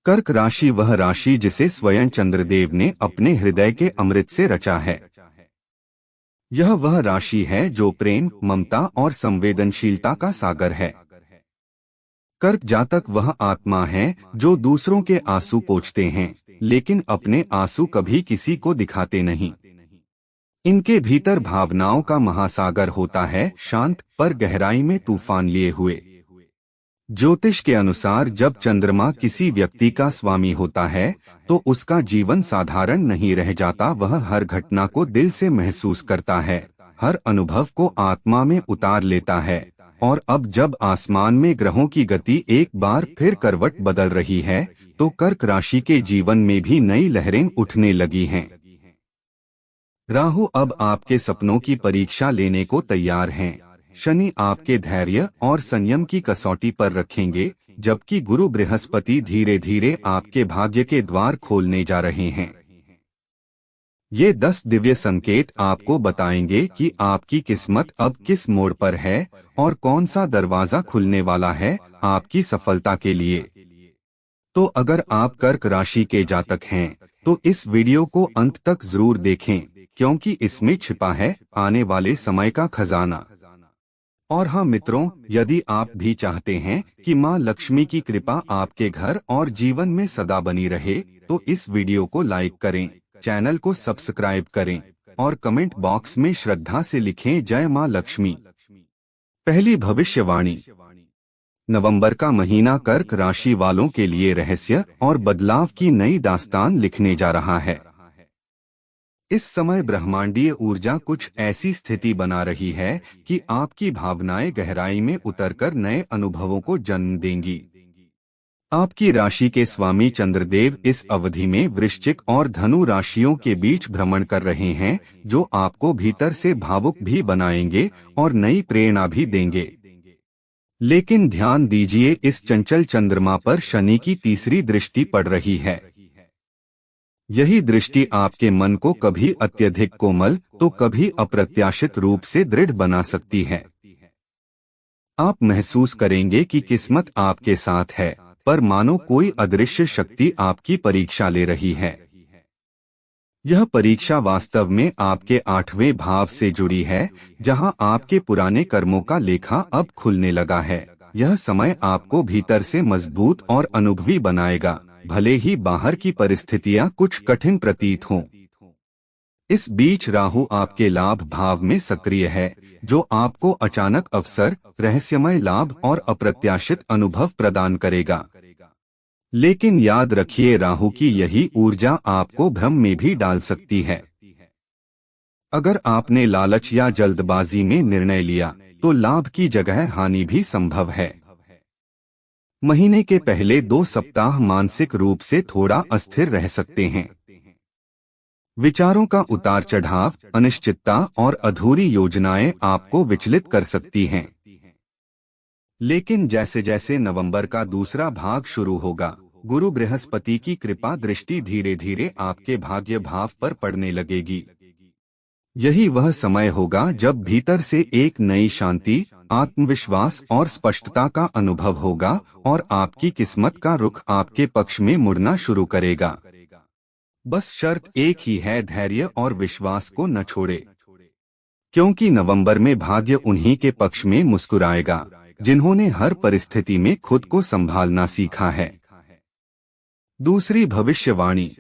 कर्क राशि वह राशि जिसे स्वयं चंद्रदेव ने अपने हृदय के अमृत से रचा है। यह वह राशि है जो प्रेम, ममता और संवेदनशीलता का सागर है। कर्क जातक वह आत्मा है जो दूसरों के आंसू पोंछते हैं, लेकिन अपने आंसू कभी किसी को दिखाते नहीं। इनके भीतर भावनाओं का महासागर होता है, शांत पर गहराई में तूफान लिए हुए। ज्योतिष के अनुसार जब चंद्रमा किसी व्यक्ति का स्वामी होता है तो उसका जीवन साधारण नहीं रह जाता। वह हर घटना को दिल से महसूस करता है, हर अनुभव को आत्मा में उतार लेता है। और अब जब आसमान में ग्रहों की गति एक बार फिर करवट बदल रही है तो कर्क राशि के जीवन में भी नई लहरें उठने लगी हैं। राहु अब आपके सपनों की परीक्षा लेने को तैयार हैं। शनि आपके धैर्य और संयम की कसौटी पर रखेंगे, जबकि गुरु बृहस्पति धीरे धीरे आपके भाग्य के द्वार खोलने जा रहे हैं। ये 10 दिव्य संकेत आपको बताएंगे कि आपकी किस्मत अब किस मोड़ पर है और कौन सा दरवाजा खुलने वाला है आपकी सफलता के लिए। तो अगर आप कर्क राशि के जातक हैं तो इस वीडियो को अंत तक जरूर देखें, क्योंकि इसमें छिपा है आने वाले समय का खजाना। और हाँ मित्रों, यदि आप भी चाहते हैं कि माँ लक्ष्मी की कृपा आपके घर और जीवन में सदा बनी रहे तो इस वीडियो को लाइक करें, चैनल को सब्सक्राइब करें और कमेंट बॉक्स में श्रद्धा से लिखें जय माँ लक्ष्मी। पहली भविष्यवाणी। नवंबर का महीना कर्क राशि वालों के लिए रहस्य और बदलाव की नई दास्तान लिखने जा रहा है। इस समय ब्रह्मांडीय ऊर्जा कुछ ऐसी स्थिति बना रही है कि आपकी भावनाएं गहराई में उतरकर नए अनुभवों को जन्म देंगी। आपकी राशि के स्वामी चंद्रदेव इस अवधि में वृश्चिक और धनु राशियों के बीच भ्रमण कर रहे हैं, जो आपको भीतर से भावुक भी बनाएंगे और नई प्रेरणा भी देंगे। लेकिन ध्यान दीजिए, इस चंचल चंद्रमा पर शनि की तीसरी दृष्टि पड़ रही है। यही दृष्टि आपके मन को कभी अत्यधिक कोमल तो कभी अप्रत्याशित रूप से दृढ़ बना सकती है। आप महसूस करेंगे कि किस्मत आपके साथ है, पर मानो कोई अदृश्य शक्ति आपकी परीक्षा ले रही है। यह परीक्षा वास्तव में आपके 8वें भाव से जुड़ी है, जहां आपके पुराने कर्मों का लेखा अब खुलने लगा है। यह समय आपको भीतर से मजबूत और अनुभवी बनाएगा, भले ही बाहर की परिस्थितियां कुछ कठिन प्रतीत हों। इस बीच राहु आपके लाभ भाव में सक्रिय है, जो आपको अचानक अवसर, रहस्यमय लाभ और अप्रत्याशित अनुभव प्रदान करेगा। लेकिन याद रखिए, राहु की यही ऊर्जा आपको भ्रम में भी डाल सकती है। अगर आपने लालच या जल्दबाजी में निर्णय लिया तो लाभ की जगह हानि भी संभव है। महीने के पहले 2 सप्ताह मानसिक रूप से थोड़ा अस्थिर रह सकते हैं। विचारों का उतार चढ़ाव, अनिश्चितता और अधूरी योजनाएं आपको विचलित कर सकती हैं। लेकिन जैसे जैसे नवंबर का दूसरा भाग शुरू होगा, गुरु बृहस्पति की कृपा दृष्टि धीरे धीरे आपके भाग्य भाव पर पड़ने लगेगी। यही वह समय होगा जब भीतर से एक नई शांति, आत्मविश्वास और स्पष्टता का अनुभव होगा और आपकी किस्मत का रुख आपके पक्ष में मुड़ना शुरू करेगा। बस शर्त एक ही है, धैर्य और विश्वास को न छोड़े, क्योंकि नवंबर में भाग्य उन्हीं के पक्ष में मुस्कुराएगा जिन्होंने हर परिस्थिति में खुद को संभालना सीखा है। दूसरी भविष्यवाणी।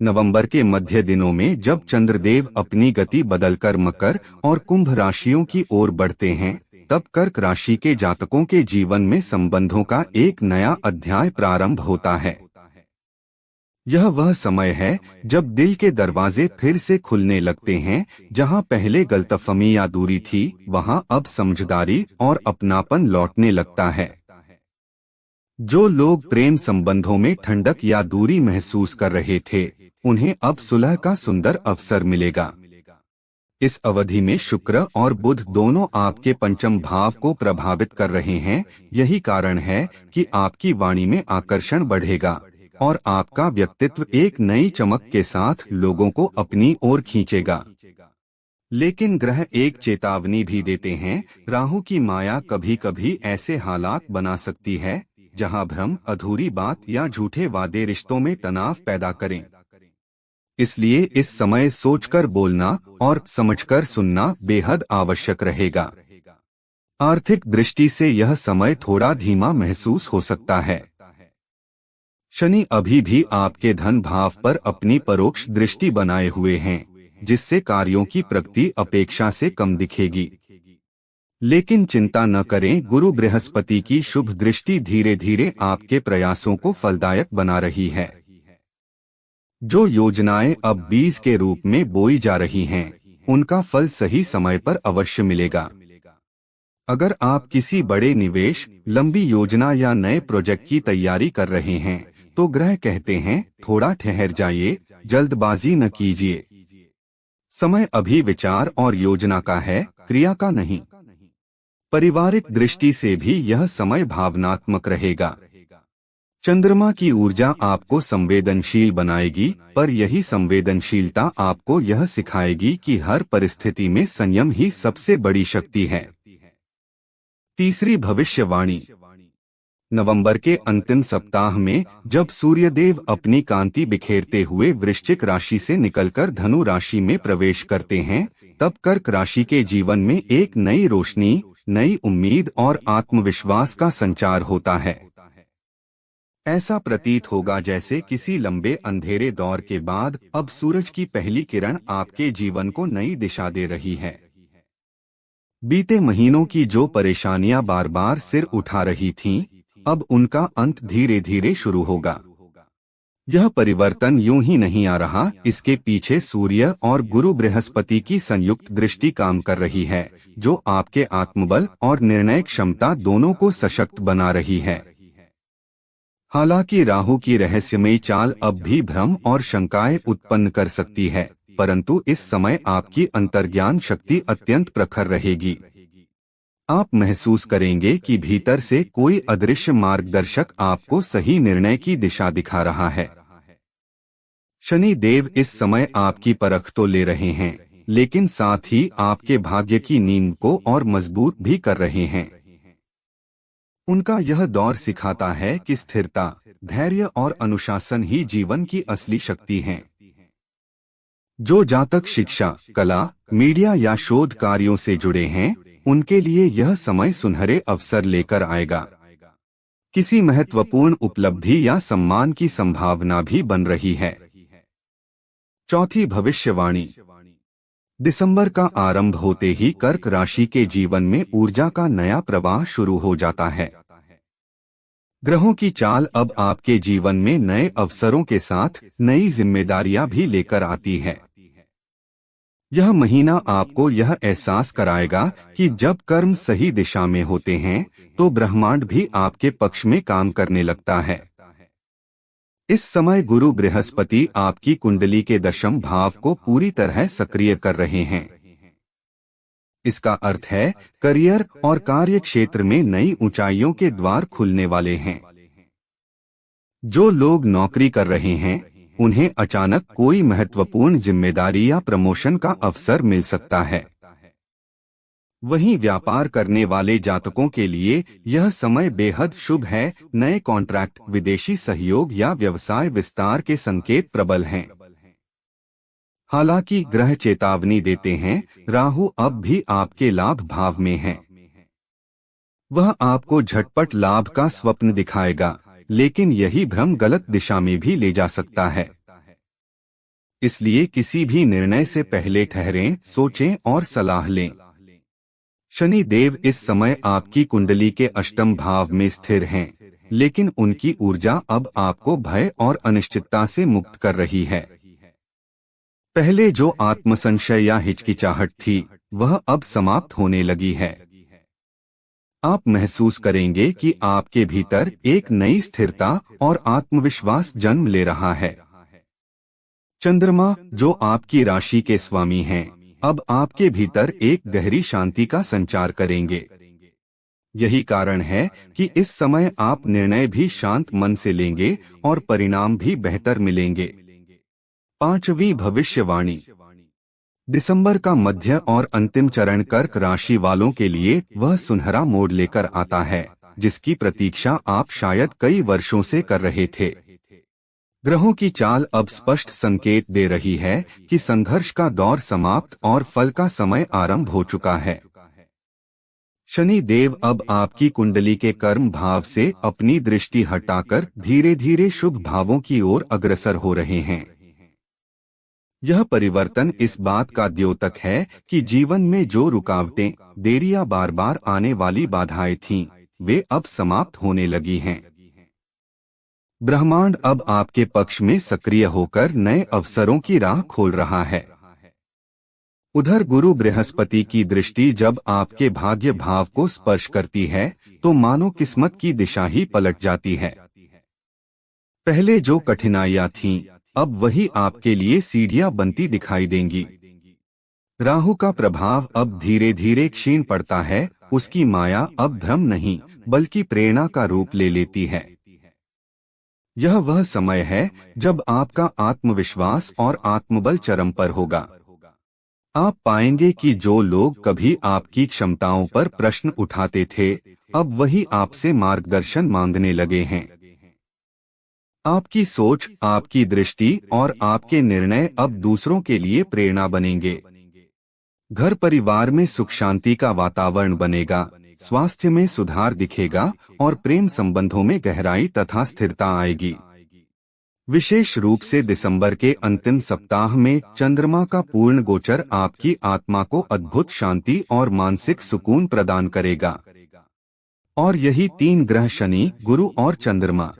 नवंबर के मध्य दिनों में जब चंद्रदेव अपनी गति बदलकर मकर और कुंभ राशियों की ओर बढ़ते हैं, तब कर्क राशि के जातकों के जीवन में संबंधों का एक नया अध्याय प्रारंभ होता है। यह वह समय है जब दिल के दरवाजे फिर से खुलने लगते हैं। जहां पहले गलतफहमी या दूरी थी, वहां अब समझदारी और अपनापन लौटने लगता है। जो लोग प्रेम संबंधों में ठंडक या दूरी महसूस कर रहे थे, उन्हें अब सुलह का सुंदर अवसर मिलेगा। इस अवधि में शुक्र और बुध दोनों आपके पंचम भाव को प्रभावित कर रहे हैं। यही कारण है कि आपकी वाणी में आकर्षण बढ़ेगा और आपका व्यक्तित्व एक नई चमक के साथ लोगों को अपनी ओर खींचेगा। लेकिन ग्रह एक चेतावनी भी देते हैं। राहु की माया कभी कभी ऐसे हालात बना सकती है जहां भ्रम, अधूरी बात या झूठे वादे रिश्तों में तनाव पैदा करें। इसलिए इस समय सोचकर बोलना और समझकर सुनना बेहद आवश्यक रहेगा। आर्थिक दृष्टि से यह समय थोड़ा धीमा महसूस हो सकता है। शनि अभी भी आपके धन भाव पर अपनी परोक्ष दृष्टि बनाए हुए हैं, जिससे कार्यों की प्रगति अपेक्षा से कम दिखेगी। लेकिन चिंता न करें, गुरु बृहस्पति की शुभ दृष्टि धीरे धीरे आपके प्रयासों को फलदायक बना रही है। जो योजनाएं अब बीज के रूप में बोई जा रही हैं, उनका फल सही समय पर अवश्य मिलेगा। अगर आप किसी बड़े निवेश, लंबी योजना या नए प्रोजेक्ट की तैयारी कर रहे हैं, तो ग्रह कहते हैं थोड़ा ठहर जाइए, जल्दबाजी न कीजिए। समय अभी विचार और योजना का है, क्रिया का नहीं। पारिवारिक दृष्टि से भी यह समय भावनात्मक रहेगा। चंद्रमा की ऊर्जा आपको संवेदनशील बनाएगी, पर यही संवेदनशीलता आपको यह सिखाएगी कि हर परिस्थिति में संयम ही सबसे बड़ी शक्ति है। तीसरी भविष्यवाणी। नवंबर के अंतिम सप्ताह में जब सूर्यदेव अपनी कांति बिखेरते हुए वृश्चिक राशि से निकलकर धनु राशि में प्रवेश करते हैं, तब कर्क राशि के जीवन में एक नई रोशनी, नई उम्मीद और आत्मविश्वास का संचार होता है। ऐसा प्रतीत होगा जैसे किसी लंबे अंधेरे दौर के बाद अब सूरज की पहली किरण आपके जीवन को नई दिशा दे रही है। बीते महीनों की जो परेशानियां बार बार सिर उठा रही थीं, अब उनका अंत धीरे धीरे शुरू होगा। यह परिवर्तन यूं ही नहीं आ रहा, इसके पीछे सूर्य और गुरु बृहस्पति की संयुक्त दृष्टि काम कर रही है, जो आपके आत्मबल और निर्णय क्षमता दोनों को सशक्त बना रही है। हालांकि राहु की रहस्यमयी चाल अब भी भ्रम और शंकाएं उत्पन्न कर सकती है, परंतु इस समय आपकी अंतर्ज्ञान शक्ति अत्यंत प्रखर रहेगी। आप महसूस करेंगे कि भीतर से कोई अदृश्य मार्गदर्शक आपको सही निर्णय की दिशा दिखा रहा है। शनि देव इस समय आपकी परख तो ले रहे हैं, लेकिन साथ ही आपके भाग्य की नींव को और मजबूत भी कर रहे हैं। उनका यह दौर सिखाता है कि स्थिरता, धैर्य और अनुशासन ही जीवन की असली शक्ति हैं। जो जातक शिक्षा, कला, मीडिया या शोध कार्यों से जुड़े हैं, उनके लिए यह समय सुनहरे अवसर लेकर आएगा। किसी महत्वपूर्ण उपलब्धि या सम्मान की संभावना भी बन रही है। चौथी भविष्यवाणी। दिसंबर का आरंभ होते ही कर्क राशि के जीवन में ऊर्जा का नया प्रवाह शुरू हो जाता है। ग्रहों की चाल अब आपके जीवन में नए अवसरों के साथ नई जिम्मेदारियां भी लेकर आती है। यह महीना आपको यह एहसास कराएगा कि जब कर्म सही दिशा में होते हैं, तो ब्रह्मांड भी आपके पक्ष में काम करने लगता है। इस समय गुरु बृहस्पति आपकी कुंडली के दशम भाव को पूरी तरह सक्रिय कर रहे हैं। इसका अर्थ है करियर और कार्य क्षेत्र में नई ऊंचाइयों के द्वार खुलने वाले हैं। जो लोग नौकरी कर रहे हैं, उन्हें अचानक कोई महत्वपूर्ण जिम्मेदारी या प्रमोशन का अवसर मिल सकता है। वहीं व्यापार करने वाले जातकों के लिए यह समय बेहद शुभ है। नए कॉन्ट्रैक्ट, विदेशी सहयोग या व्यवसाय विस्तार के संकेत प्रबल हैं। हालांकि ग्रह चेतावनी देते हैं, राहु अब भी आपके लाभ भाव में है। वह आपको झटपट लाभ का स्वप्न दिखाएगा, लेकिन यही भ्रम गलत दिशा में भी ले जा सकता है। इसलिए किसी भी निर्णय से पहले ठहरें, सोचें और सलाह लें। शनि देव इस समय आपकी कुंडली के अष्टम भाव में स्थिर हैं, लेकिन उनकी ऊर्जा अब आपको भय और अनिश्चितता से मुक्त कर रही है। पहले जो आत्मसंशय या हिचकिचाहट थी, वह अब समाप्त होने लगी है। आप महसूस करेंगे कि आपके भीतर एक नई स्थिरता और आत्मविश्वास जन्म ले रहा है। चंद्रमा, जो आपकी राशि के स्वामी हैं, अब आपके भीतर एक गहरी शांति का संचार करेंगे। यही कारण है कि इस समय आप निर्णय भी शांत मन से लेंगे और परिणाम भी बेहतर मिलेंगे। पांचवी भविष्यवाणी। दिसंबर का मध्य और अंतिम चरण कर्क राशि वालों के लिए वह सुनहरा मोड़ लेकर आता है, जिसकी प्रतीक्षा आप शायद कई वर्षों से कर रहे थे। ग्रहों की चाल अब स्पष्ट संकेत दे रही है कि संघर्ष का दौर समाप्त और फल का समय आरंभ हो चुका है। शनि देव अब आपकी कुंडली के कर्म भाव से अपनी दृष्टि हटाकर धीरे धीरे शुभ भावों की ओर अग्रसर हो रहे हैं। यह परिवर्तन इस बात का द्योतक है कि जीवन में जो रुकावटें, देरी या बार बार आने वाली बाधाएं थीं, वे अब समाप्त होने लगी हैं। ब्रह्मांड अब आपके पक्ष में सक्रिय होकर नए अवसरों की राह खोल रहा है। उधर गुरु बृहस्पति की दृष्टि जब आपके भाग्य भाव को स्पर्श करती है तो मानो किस्मत की दिशा ही पलट जाती है। पहले जो कठिनाइयां थीं, अब वही आपके लिए सीढ़ियां बनती दिखाई देंगी। राहु का प्रभाव अब धीरे धीरे क्षीण पड़ता है, उसकी माया अब भ्रम नहीं बल्कि प्रेरणा का रूप ले लेती है। यह वह समय है जब आपका आत्मविश्वास और आत्मबल चरम पर होगा। आप पाएंगे कि जो लोग कभी आपकी क्षमताओं पर प्रश्न उठाते थे, अब वही आपसे मार्गदर्शन मांगने लगे हैं। आपकी सोच, आपकी दृष्टि और आपके निर्णय अब दूसरों के लिए प्रेरणा बनेंगे। घर परिवार में सुख शांति का वातावरण बनेगा, स्वास्थ्य में सुधार दिखेगा और प्रेम संबंधों में गहराई तथा स्थिरता आएगी। विशेष रूप से दिसंबर के अंतिम सप्ताह में चंद्रमा का पूर्ण गोचर आपकी आत्मा को अद्भुत शांति और मानसिक सुकून प्रदान करेगा। और यही तीन ग्रह शनि, गुरु और चंद्रमा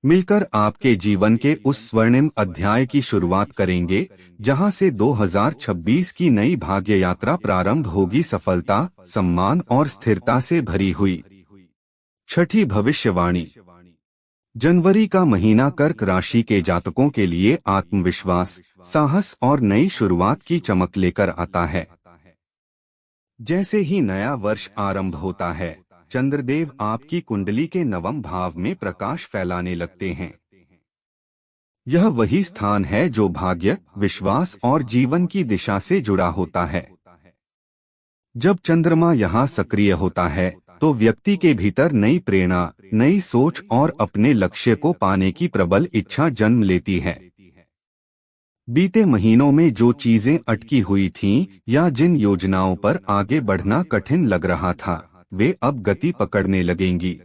मिलकर आपके जीवन के उस स्वर्णिम अध्याय की शुरुआत करेंगे जहां से 2026 की नई भाग्य यात्रा प्रारंभ होगी, सफलता, सम्मान और स्थिरता से भरी हुई। छठी भविष्यवाणी। जनवरी का महीना कर्क राशि के जातकों के लिए आत्मविश्वास, साहस और नई शुरुआत की चमक लेकर आता है। जैसे ही नया वर्ष आरंभ होता है, चंद्रदेव आपकी कुंडली के नवम भाव में प्रकाश फैलाने लगते हैं। यह वही स्थान है जो भाग्य, विश्वास और जीवन की दिशा से जुड़ा होता है। जब चंद्रमा यहाँ सक्रिय होता है तो व्यक्ति के भीतर नई प्रेरणा, नई सोच और अपने लक्ष्य को पाने की प्रबल इच्छा जन्म लेती है। बीते महीनों में जो चीजें अटकी हुई थीं या जिन योजनाओं पर आगे बढ़ना कठिन लग रहा था, वे अब गति पकड़ने लगेंगी।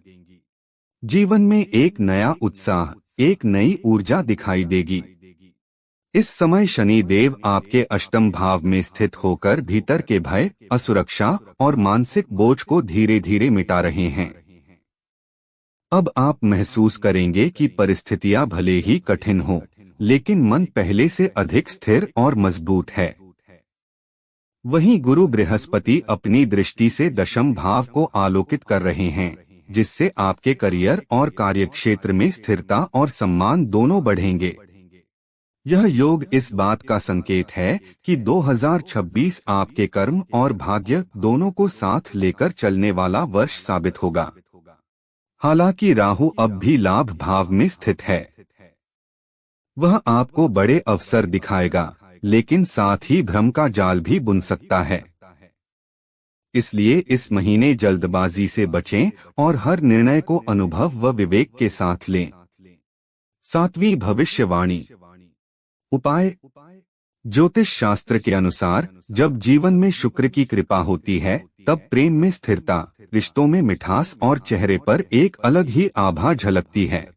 जीवन में एक नया उत्साह, एक नई ऊर्जा दिखाई देगी। इस समय शनि देव आपके अष्टम भाव में स्थित होकर भीतर के भय, असुरक्षा और मानसिक बोझ को धीरे धीरे मिटा रहे हैं। अब आप महसूस करेंगे कि परिस्थितियां भले ही कठिन हों, लेकिन मन पहले से अधिक स्थिर और मजबूत है। वहीं गुरु बृहस्पति अपनी दृष्टि से दशम भाव को आलोकित कर रहे हैं, जिससे आपके करियर और कार्यक्षेत्र में स्थिरता और सम्मान दोनों बढ़ेंगे। यह योग इस बात का संकेत है कि 2026 आपके कर्म और भाग्य दोनों को साथ लेकर चलने वाला वर्ष साबित होगा। हालांकि राहु अब भी लाभ भाव में स्थित है। वह आपको बड़े अवसर दिखाएगा, लेकिन साथ ही भ्रम का जाल भी बुन सकता है। इसलिए इस महीने जल्दबाजी से बचें और हर निर्णय को अनुभव व विवेक के साथ लें। सातवीं भविष्यवाणी। उपाय। ज्योतिष शास्त्र के अनुसार जब जीवन में शुक्र की कृपा होती है, तब प्रेम में स्थिरता, रिश्तों में मिठास और चेहरे पर एक अलग ही आभा झलकती है।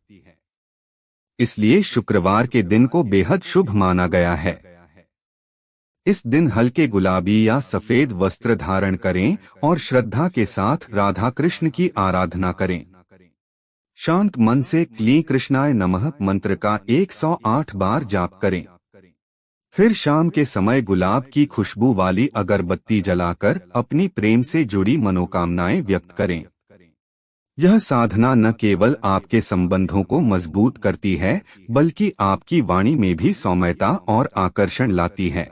इसलिए शुक्रवार के दिन को बेहद शुभ माना गया है। इस दिन हल्के गुलाबी या सफेद वस्त्र धारण करें और श्रद्धा के साथ राधा कृष्ण की आराधना करें। शांत मन से क्लीं कृष्णाय नमः मंत्र का 108 बार जाप करें। फिर शाम के समय गुलाब की खुशबू वाली अगरबत्ती जलाकर अपनी प्रेम से जुड़ी मनोकामनाएं व्यक्त करें। यह साधना न केवल आपके संबंधों को मजबूत करती है, बल्कि आपकी वाणी में भी सौम्यता और आकर्षण लाती है।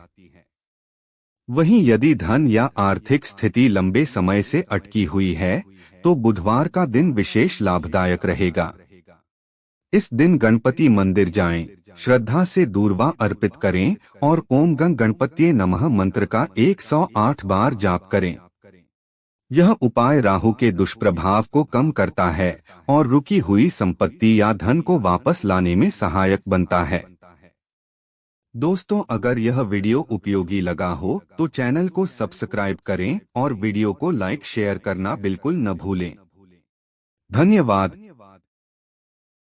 वहीं यदि धन या आर्थिक स्थिति लंबे समय से अटकी हुई है, तो बुधवार का दिन विशेष लाभदायक रहेगा। इस दिन गणपति मंदिर जाएं, श्रद्धा से दूर्वा अर्पित करें और ओम गं गणपतिये नमः मंत्र का 108 बार जाप करें। यह उपाय राहु के दुष्प्रभाव को कम करता है और रुकी हुई संपत्ति या धन को वापस लाने में सहायक बनता है। दोस्तों, अगर यह वीडियो उपयोगी लगा हो तो चैनल को सब्सक्राइब करें और वीडियो को लाइक शेयर करना बिल्कुल न भूलें। धन्यवाद।